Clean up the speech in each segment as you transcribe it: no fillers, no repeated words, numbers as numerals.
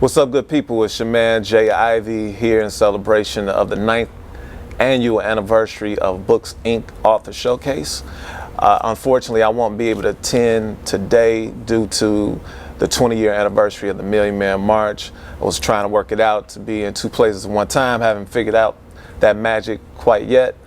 What's up, good people? It's your man Jay Ivy here in celebration of the 9th annual anniversary of Books Inc. Author Showcase. Unfortunately, I won't be able to attend today due to the 20-year anniversary of the Million Man March. I was trying to work it out to be in two places at one time, haven't figured out that magic quite yet.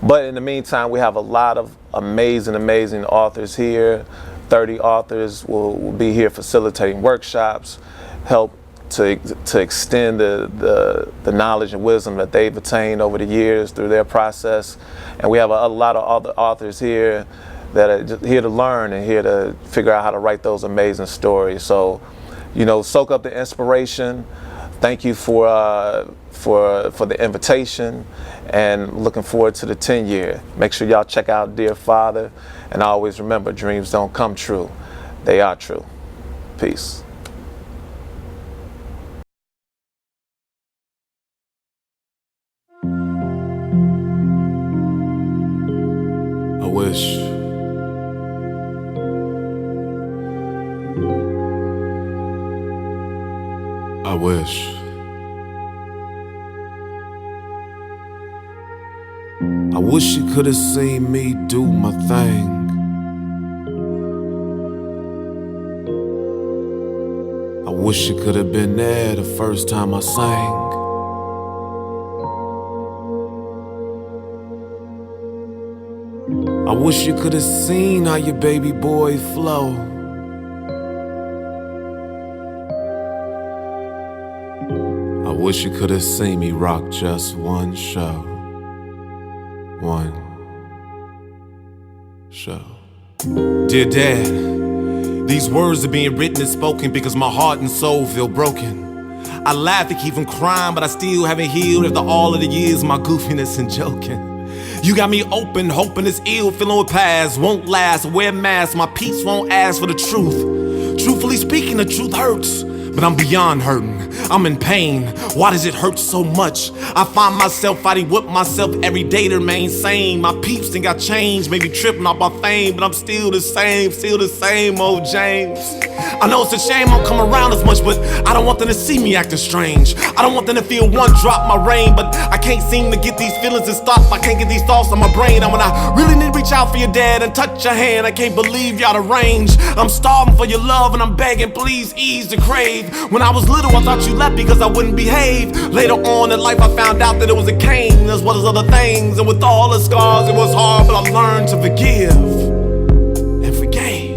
But in the meantime, we have a lot of amazing authors here. 30 authors will be here facilitating workshops, help to extend the knowledge and wisdom that they've attained over the years through their process. And we have a lot of other authors here that are just here to learn and here to figure out how to write those amazing stories. So, you know, soak up the inspiration. Thank you for the invitation, and looking forward to the 10-year. Make sure y'all check out Dear Father, and always remember, dreams don't come true. They are true. Peace. I wish you could have seen me do my thing. I wish you could have been there the first time I sang. I wish you could have seen how your baby boy flow. I wish you could have seen me rock just one show. One show. Dear Dad, these words are being written and spoken because my heart and soul feel broken. I laugh to keep from crying, but I still haven't healed after all of the years of my goofiness and joking. You got me open, hoping this ill feeling will pass, won't last. I wear a mask, my peace won't ask for the truth. Truthfully speaking, the truth hurts, but I'm beyond hurting. I'm in pain. Why does it hurt so much? I find myself fighting with myself every day to remain sane. My peeps think I changed, maybe tripping off my fame, but I'm still the same old James. I know it's a shame I don't come around as much, but I don't want them to see me acting strange. I don't want them to feel one drop my rain, but I can't seem to get these feelings to stop. I can't get these thoughts on my brain. And when I really need to reach out for your dad and touch your hand, I can't believe you're out of range. I'm starving for your love and I'm begging, please ease the crave. When I was little, I thought you left because I wouldn't behave. Later on in life, I found out that it was a cane as well as other things. And with all the scars, it was hard, but I learned to forgive and forgave.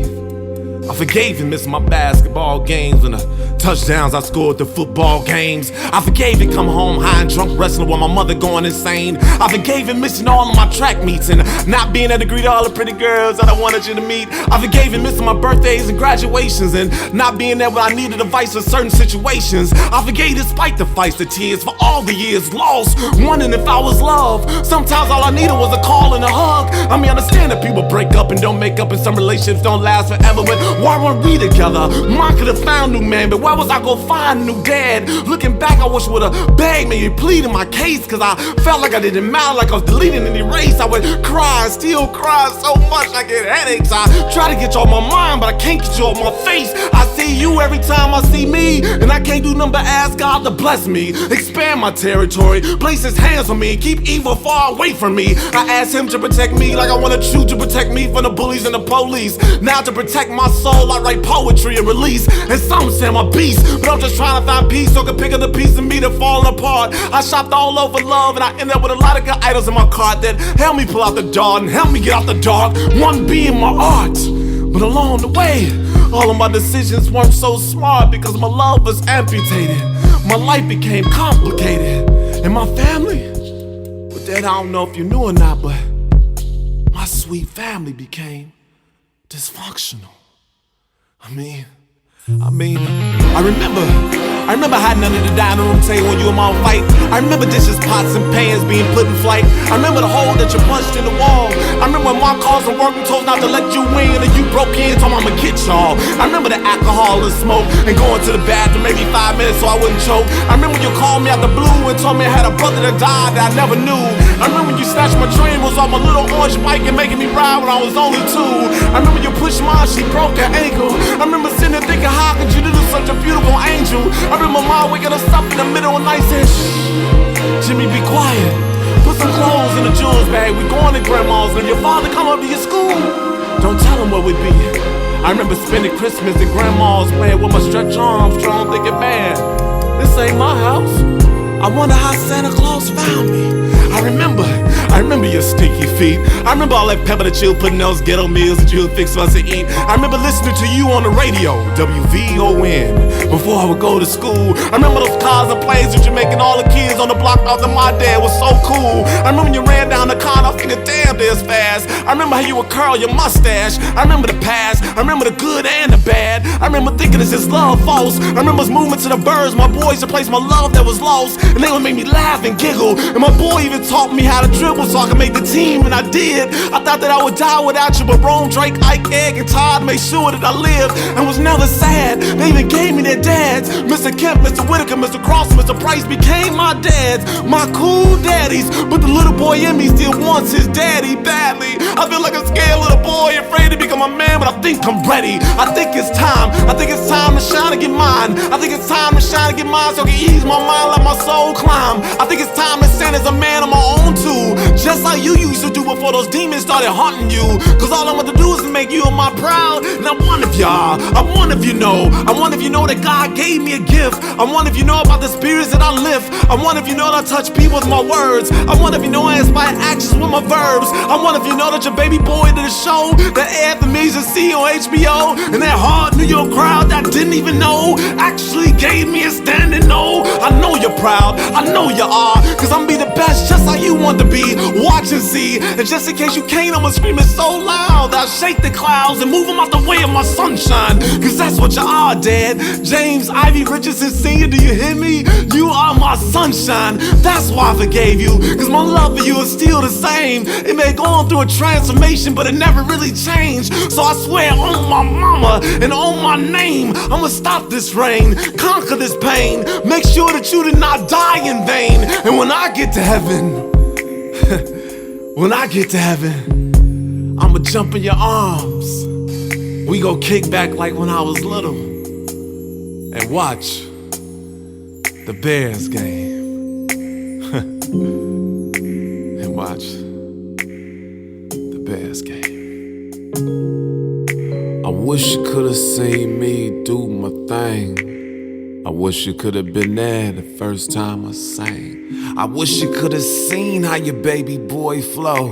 I forgave and missed my basketball games and the touchdowns I scored the football games. I forgave and come home high and drunk wrestling with my mother going insane. I forgave and missing all of my track meets and not being able to greet all the pretty girls that I wanted you to meet. I forgave and missing my birthdays and graduations and not being there when I needed advice for certain situations. I forgave despite the fights, the tears, for all the years lost, wondering if I was loved. Sometimes all I needed was a call and a hug. I mean, I understand that people break up and don't make up and some relationships don't last forever, but why weren't we together? Mine could have found a new man, but where was I gonna find a new dad? Looking back, I wish I would've begged, maybe pleaded my case, cause I felt like I didn't matter, like I was deleting and erased. I would cry, still cry so much I get headaches. I try to get you off my mind, but I can't get you off my face. I see you every time I see me, and I can't do nothing but ask God to bless me, expand my territory, place his hands on me, and keep evil far away from me. I ask him to protect me like I wanted you to protect me from the bullies and the police. Now to protect my soul, I write poetry and release. And some say I'm a beast, but I'm just trying to find peace so I can pick up the piece of me that's falling apart. I shopped all over love and I ended up with a lot of good items in my cart that help me pull out the dart and help me get out the dark. One being my art, but along the way, all of my decisions weren't so smart because my love was amputated. My life became complicated, and my family, but that I don't know if you knew or not, but my sweet family became dysfunctional. I remember hiding under the dining room table when you and mom fight. I remember dishes, pots, and pans being put in flight. I remember the hole that you punched in the wall. I remember when mom calls and working told not to let you in, and you broke in, told mama get y'all. I remember the alcohol and smoke and going to the bathroom maybe 5 minutes so I wouldn't choke. I remember you called me out the blue and told me I had a brother that died that I never knew. I remember you snatched my train was off my little orange bike and making me ride when I was only 2. I remember you pushed mom, she broke her ankle. I remember sitting there thinking, how could you do the such a beautiful angel. I remember mom waking us up in the middle of the night saying, shh, Jimmy, be quiet. Put some clothes in the jewels bag. We going to grandma's and your father come up to your school. Don't tell him where we be. I remember spending Christmas at grandma's playing with my Stretch Armstrong thinking, man, this ain't my house. I wonder how Santa Claus found me. I remember your stinky feet. I remember all that pepper that you were putting those ghetto meals that you would fix for us to eat. I remember listening to you on the radio, WVON, before I would go to school. I remember those cars and planes that you're making all the kids on the block out that my dad was so cool. I remember when you ran down the car and I was thinking, damn, that's fast. I remember how you would curl your mustache. I remember the past. I remember the good and the bad. I remember thinking, is this love false? I remember us moving to the birds, my boys to place my love that was lost. And they would make me laugh and giggle. And my boy even taught me how to dribble so I could make the team, and I did. I thought that I would die without you, but Rome, Drake, Ike, Egg, and Todd made sure that I lived and was never sad. They even gave me their dads. Mr. Kemp, Mr. Whitaker, Mr. Cross, and Mr. Price became my dads, my cool daddies. But the little boy in me still wants his daddy badly. I feel like a scared little boy, afraid to become a man, but I think I'm ready. I think it's time. I think it's time to shine and get mine. I think it's time to shine and get mine so I can ease my mind, let my soul climb. I think it's time to stand as a man on my own too, just like you used to do before those demons started haunting you. Cause all I want to do is make you and my proud. And I wonder if y'all, I wonder if you know, I wonder if you know that God gave me a gift. I wonder if you know about the spirits that I lift. I wonder if you know that I touch people with my words. I wonder if you know I inspire actions with my verbs. I wonder if you know that your baby boy did a show that aired for me to see on HBO, and that hard New York crowd that didn't even know actually gave me a standing no. I know you're proud, I know you are, cause I'm be the best just like you want to be. Watch and see, and just in case you can't, I'ma scream it so loud that I'll shake the clouds and move them out the way of my sunshine. Cause that's what you are, Dad. James Ivy Richardson Sr., do you hear me? You are my sunshine. That's why I forgave you, cause my love for you is still the same. It may go on through a transformation, but it never really changed. So I swear on my mama and on my name, I'ma stop this rain, conquer this pain, make sure that you did not die in vain. And when I get to heaven, when I get to heaven, I'ma jump in your arms. We gon' kick back like when I was little and watch the Bears game. And watch the Bears game. I wish you could've seen me do my thing. I wish you could've been there the first time I sang. I wish you could've seen how your baby boy flow.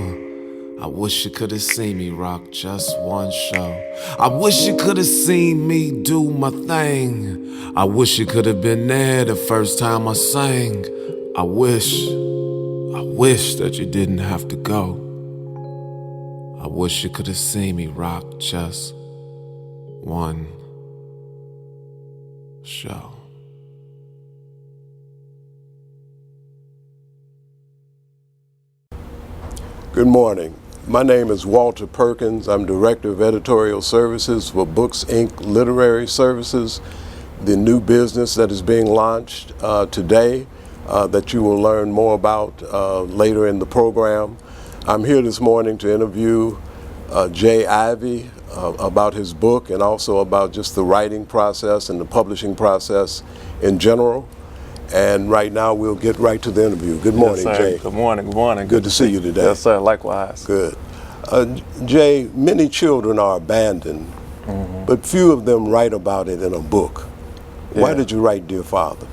I wish you could've seen me rock just one show. I wish you could've seen me do my thing. I wish you could've been there the first time I sang. I wish that you didn't have to go. I wish you could've seen me rock just one show. Good morning. My name is Walter Perkins. I'm Director of Editorial Services for Books Inc. Literary Services, the new business that is being launched today that you will learn more about later in the program. I'm here this morning to interview Jay Ivey about his book and also about just the writing process and the publishing process in general. And right now we'll get right to the interview. Good morning, Yes, sir. Jay. Good morning, good morning. Good to see you today. Yes, sir, likewise. Good. Jay, many children are abandoned, but few of them write about it in a book. Why Yeah. did you write Dear Father?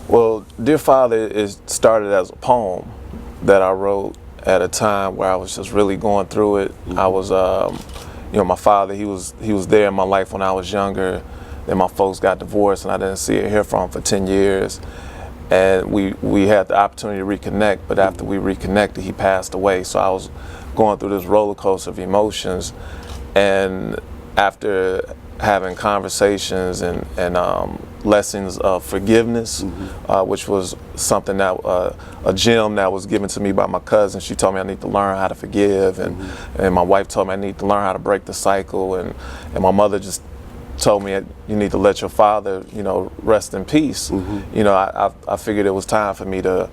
Well, Dear Father started as a poem that I wrote at a time where I was just really going through it. I was, my father, he was there in my life when I was younger. Then my folks got divorced and I didn't see or hear from him for 10 years. And we had the opportunity to reconnect, but after we reconnected, he passed away. So I was going through this roller coaster of emotions. And after having conversations and lessons of forgiveness, which was something that, a gem that was given to me by my cousin. She told me I need to learn how to forgive, and my wife told me I need to learn how to break the cycle, and my mother just told me you need to let your father, rest in peace. I figured it was time for me to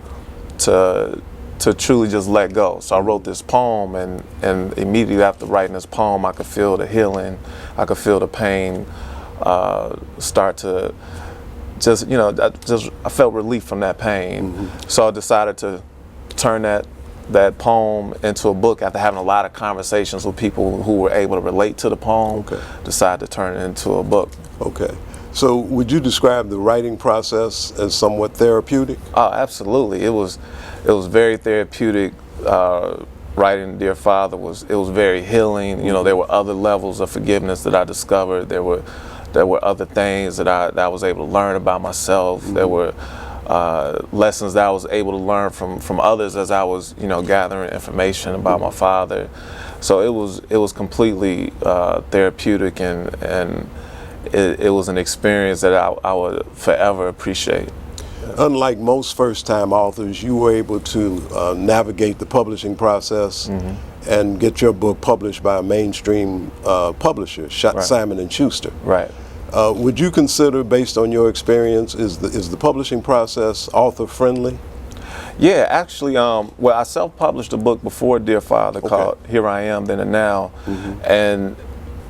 truly just let go. So I wrote this poem, and immediately after writing this poem, I could feel the healing, I could feel the pain start to just, I felt relief from that pain. So I decided to turn that poem into a book after having a lot of conversations with people who were able to relate to the poem. Okay. Decided to turn it into a book. Okay. So would you describe the writing process as somewhat therapeutic? Oh, absolutely. It was very therapeutic. Writing Dear Father was very healing. There were other levels of forgiveness that I discovered. There were other things that I was able to learn about myself. There were lessons that I was able to learn from others as I was, gathering information about my father. So it was completely therapeutic, and it was an experience that I would forever appreciate. Unlike most first-time authors, you were able to navigate the publishing process and get your book published by a mainstream publisher, Simon & Schuster. Right. Would you consider, based on your experience, is the publishing process author-friendly? Yeah, actually, well, I self-published a book before Dear Father called Here I Am, Then and Now, and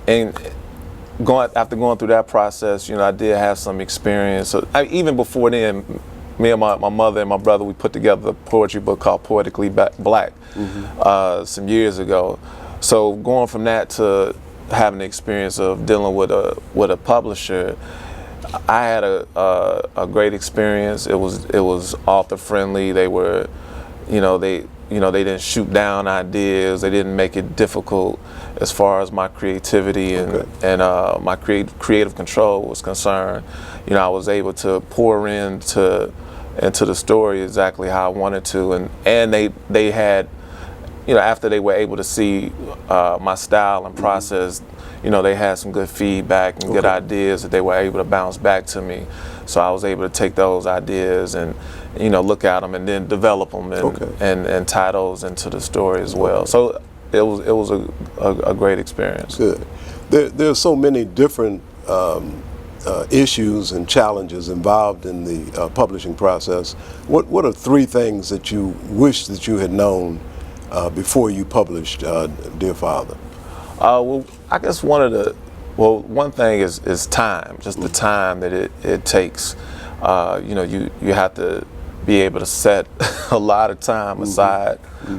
after going through that process, I did have some experience. So even before then, me and my mother and my brother, we put together a poetry book called Poetically Black some years ago. So going from that to having the experience of dealing with a publisher, I had a great experience. It was author friendly. They were, they didn't shoot down ideas. They didn't make it difficult as far as my creativity and my creative control was concerned. I was able to pour into the story exactly how I wanted to, and they had, after they were able to see my style and process, they had some good feedback and good ideas that they were able to bounce back to me. So I was able to take those ideas and look at them and then develop them and tie those into the story as well. So it was a great experience. Good. There are so many different issues and challenges involved in the publishing process. What are 3 things that you wish that you had known before you published Dear Father? Well, I guess one thing is time, just the time that it takes. You have to be able to set a lot of time aside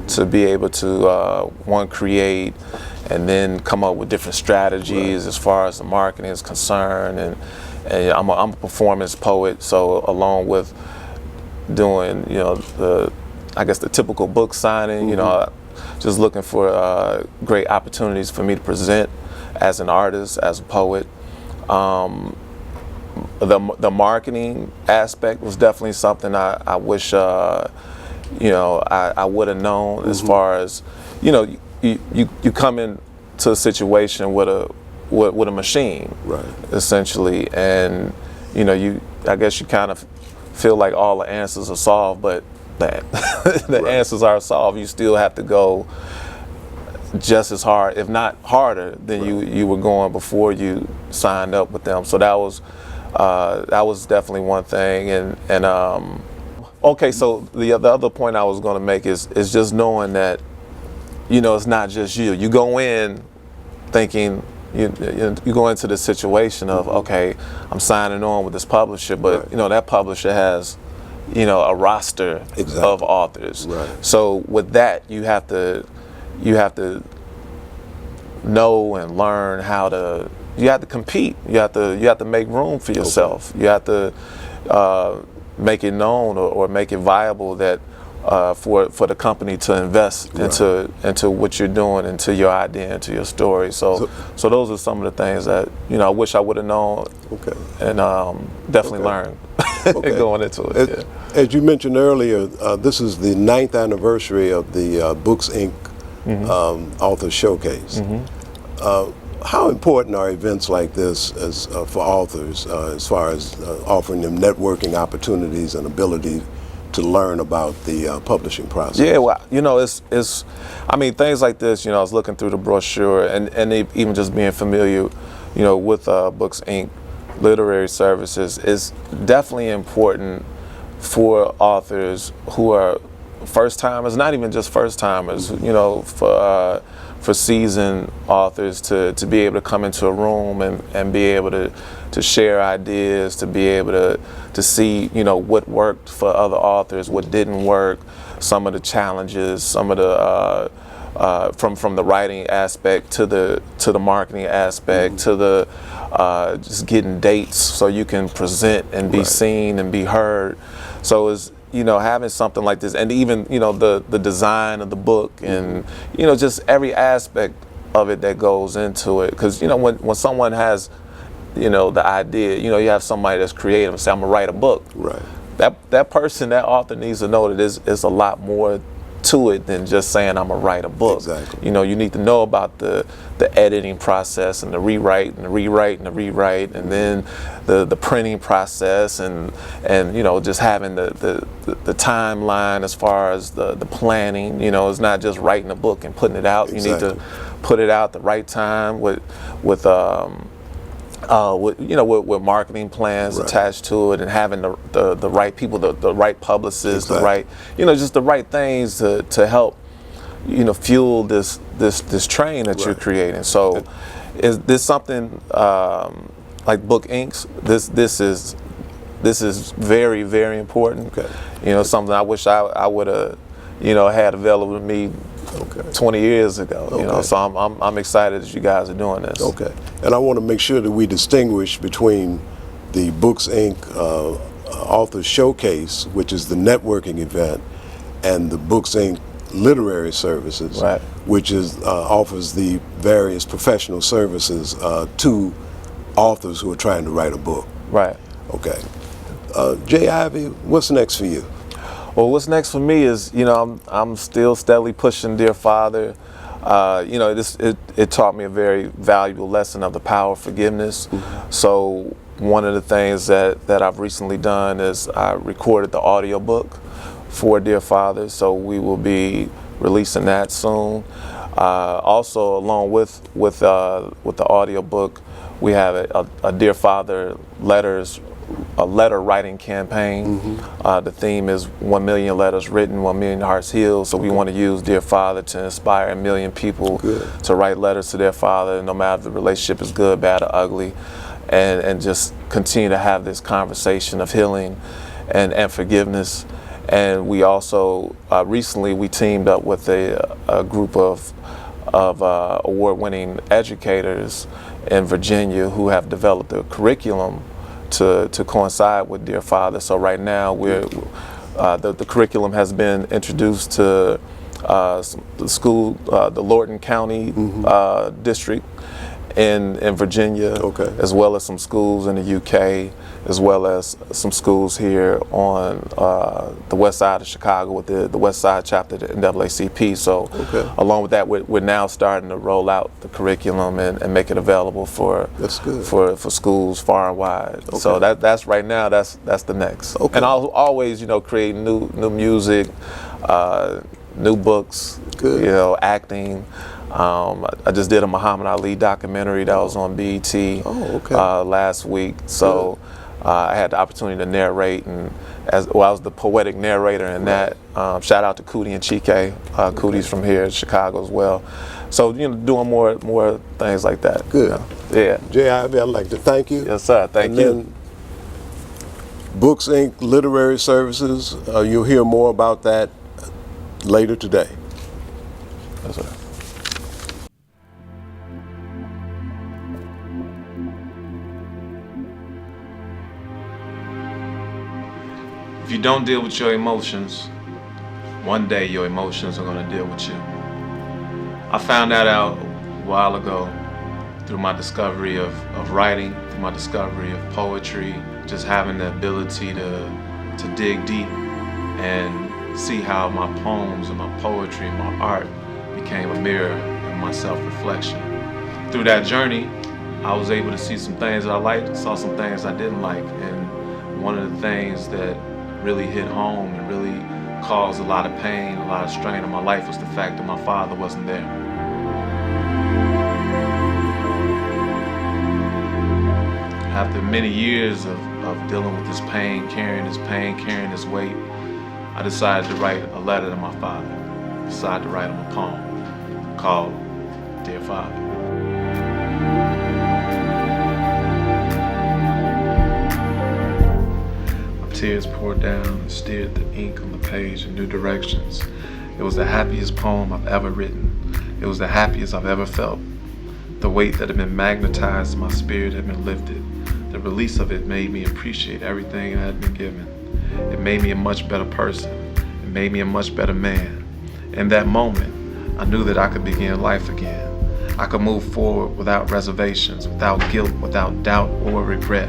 to be able to create and then come up with different strategies as far as the marketing is concerned. And I'm a performance poet, so along with doing the typical book signing, just looking for great opportunities for me to present as an artist, as a poet. The marketing aspect was definitely something I wish I would have known. As far as you come into a situation with a machine, right, essentially, and I guess you kind of feel like all the answers are solved, but the answers are solved. You still have to go just as hard, if not harder, than you were going before you signed up with them. So that was definitely one thing. And okay, so the other point I was going to make is just knowing that it's not just you. You go in thinking you go into the situation of okay, I'm signing on with this publisher, but that publisher has a roster of authors. Right. So with that, you have to know and learn how to. You have to compete. You have to make room for yourself. You have to make it known or make it viable that for the company to invest into what you're doing, into your idea, into your story. So those are some of the things that I wish I would have known and definitely learned going into it. As you mentioned earlier, this is the 9th anniversary of the Books Inc. Author Showcase. How important are events like this for authors as far as offering them networking opportunities and ability to learn about the publishing process? Yeah, well, it's I mean, things like this, I was looking through the brochure and even just being familiar, with Books Inc. Literary Services is definitely important for authors who are first timers, not even just first timers, for seasoned authors to be able to come into a room and be able to share ideas, to be able to see, you know, what worked for other authors, what didn't work, some of the challenges, some of the from the writing aspect to the marketing aspect to the just getting dates so you can present and be seen and be heard. So it's, you know, having something like this, and even, you know, the design of the book, and, you know, just every aspect of it that goes into it. Because, you know, when someone has, you know, the idea, you know, you have somebody that's creative and say, I'm gonna write a book. Right. That person, that author needs to know that there's a lot more to it than just saying I'm gonna write a book. Exactly. You know, you need to know about the editing process and the rewrite and the rewrite and the rewrite, and then the printing process, and you know, just having the timeline as far as the planning. You know, it's not just writing a book and putting it out. Exactly. You need to put it out the right time with you know, with marketing plans attached to it, and having the right people, the right publicists, the right, you know, just the right things to help, you know, fuel this train that you're creating. So, is this something like Book Inc.'s? This is very, very important. Okay. You know, something I wish I would have, you know, had available to me 20 years ago. You know, so I'm excited that you guys are doing this. Okay. And I want to make sure that we distinguish between the Books Inc. Author Showcase, which is the networking event, and the Books Inc. Literary Services, which is offers the various professional services to authors who are trying to write a book. Right. Okay. Jay Ivey, what's next for you? Well, what's next for me is, you know, I'm still steadily pushing Dear Father. You know, it taught me a very valuable lesson of the power of forgiveness. So one of the things that I've recently done is I recorded the audiobook for Dear Father, so we will be releasing that soon. Also, along with the audiobook, we have a Dear Father letter writing campaign. The theme is 1 million letters written, 1 million hearts healed. So we want to use Dear Father to inspire 1 million people to write letters to their father, no matter if the relationship is good, bad, or ugly, and just continue to have this conversation of healing and forgiveness. And we also recently we teamed up with a group of award-winning educators in Virginia who have developed a curriculum to coincide with Dear Father. So right now the curriculum has been introduced to the school, the Lorton County district in Virginia, as well as some schools in the UK, as well as some schools here on the west side of Chicago with the west side chapter of the NAACP. So along with that, we're now starting to roll out the curriculum and make it available for schools far and wide. So that's right now, that's the next. And I'll always, you know, create new music, new books, you know, acting. I just did a Muhammad Ali documentary that was on BET last week. So I had the opportunity to narrate, and I was the poetic narrator in that. Shout out to Cootie and Chike. Cootie's from here in Chicago as well. So, you know, doing more things like that. Good. You know? Yeah. Jay Ivey, I'd like to thank you. Yes, sir. Thank you. Then Books Inc. Literary Services, you'll hear more about that later today. Yes, sir. If you don't deal with your emotions, one day your emotions are going to deal with you. I found that out a while ago through my discovery of writing, through my discovery of poetry, just having the ability to dig deep and see how my poems and my poetry and my art became a mirror of my self-reflection. Through that journey, I was able to see some things that I liked, saw some things I didn't like, and one of the things that really hit home and really caused a lot of pain, a lot of strain in my life was the fact that my father wasn't there. After many years of dealing with this pain, carrying this weight, I decided to write a letter to my father. I decided to write him a poem called Father. My tears poured down and steered the ink on the page in new directions. It was the happiest poem I've ever written. It was the happiest I've ever felt. The weight that had been magnetized in my spirit had been lifted. The release of it made me appreciate everything I had been given. It made me a much better person. It made me a much better man. In that moment, I knew that I could begin life again. I could move forward without reservations, without guilt, without doubt or regret.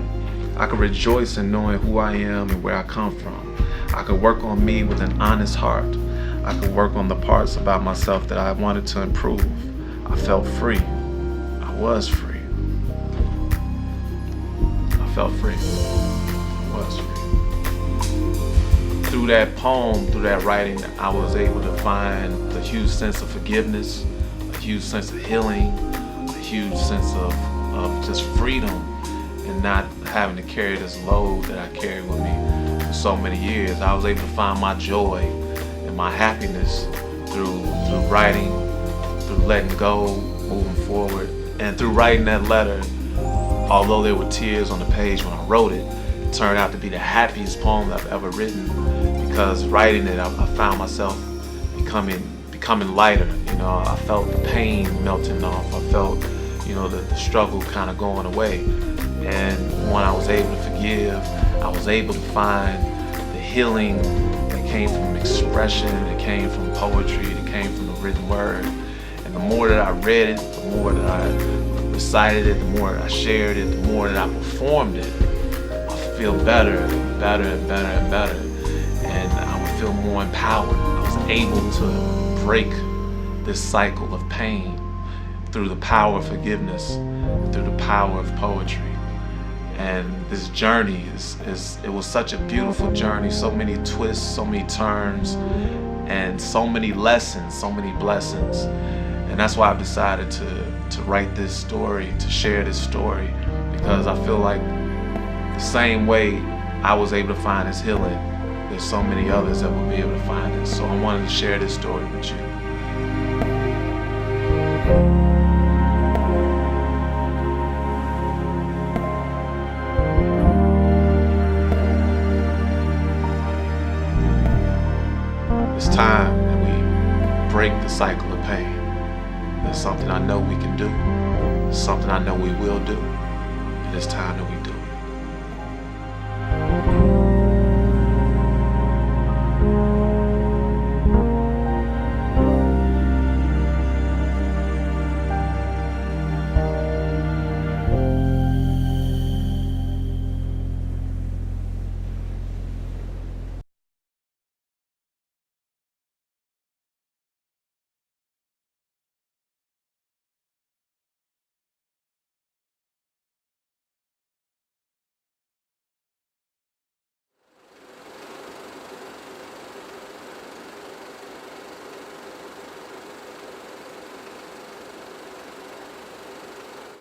I could rejoice in knowing who I am and where I come from. I could work on me with an honest heart. I could work on the parts about myself that I wanted to improve. I felt free. I was free. I felt free. I was free. Through that poem, through that writing, I was able to find a huge sense of forgiveness, a huge sense of healing, a huge sense of just freedom and not having to carry this load that I carried with me for so many years. I was able to find my joy and my happiness through writing, through letting go, moving forward, and through writing that letter. Although there were tears on the page when I wrote it, it turned out to be the happiest poem I've ever written, because writing it, I found myself becoming lighter. You know, I felt the pain melting off. I felt, the struggle kind of going away. And when I was able to forgive, I was able to find the healing that came from expression, that came from poetry, that came from the written word. And the more that I read it, the more that I recited it, the more that I shared it, the more that I performed it, I feel better and better and better and better. And I would feel more empowered. I was able to break this cycle of pain through the power of forgiveness, through the power of poetry. And this journey it was such a beautiful journey, so many twists, so many turns, and so many lessons, so many blessings. And that's why I've decided to write this story, to share this story, because I feel like the same way I was able to find this healing, there's so many others that will be able to find it. So I wanted to share this story with you. It's time that we break the cycle of pain. There's something I know we can do. There's something I know we will do. And it's time that we